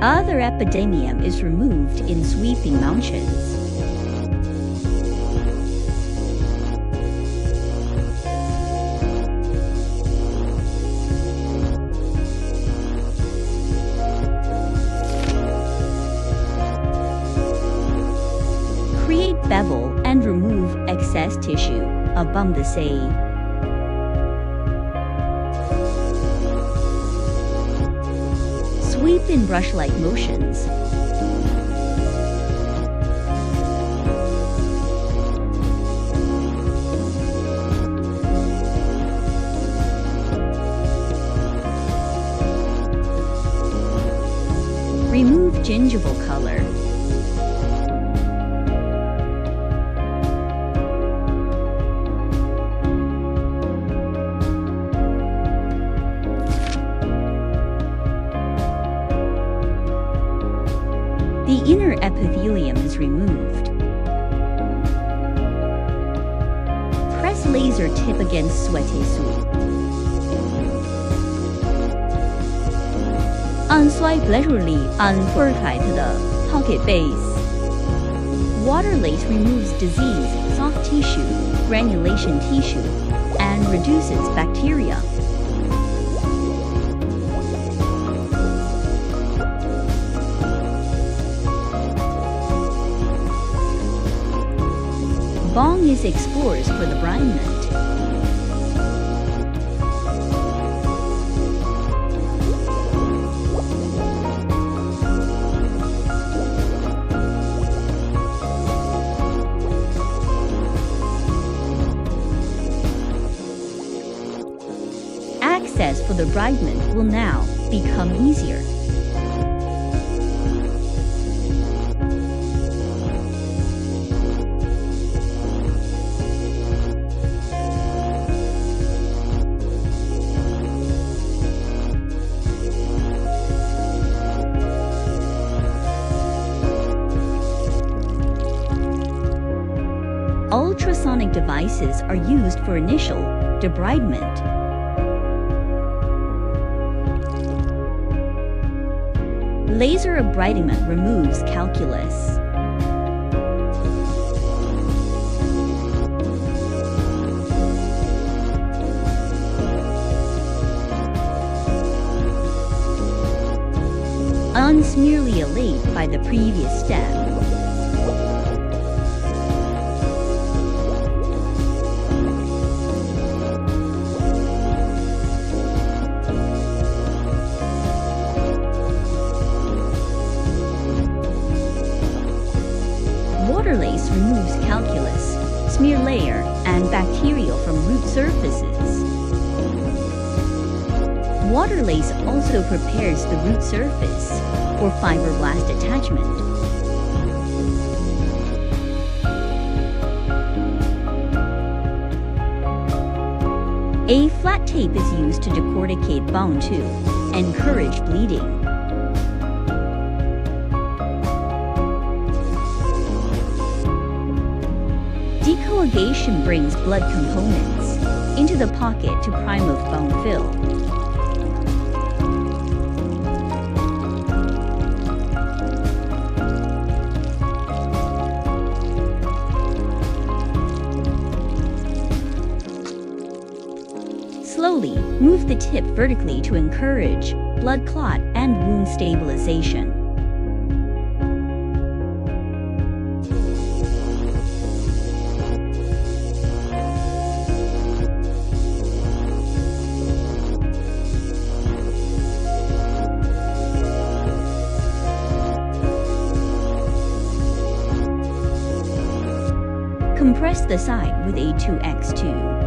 Other epidemium is removed in sweeping motions. Create bevel and remove excess tissue above the say. Sweep in brush-like motions. Remove gingival color. The inner epithelium is removed. Press laser tip against sweat tissue. Unswipe leisurely on forehead the pocket base. Water lace removes disease, soft tissue, granulation tissue, and reduces bacteria. Bong is explores for the debridement. Access for the debridement will now become easier. Ultrasonic devices are used for initial debridement. Laser debridement removes calculus. Unsmearly elate by the previous step. Water lace removes calculus, smear layer, and bacterial from root surfaces. Water lace also prepares the root surface for fibroblast attachment. A flat tape is used to decorticate bone to encourage bleeding. Decoagulation brings blood components into the pocket to prime of bone fill. Slowly move the tip vertically to encourage blood clot and wound stabilization. Compress the side with a 2x2.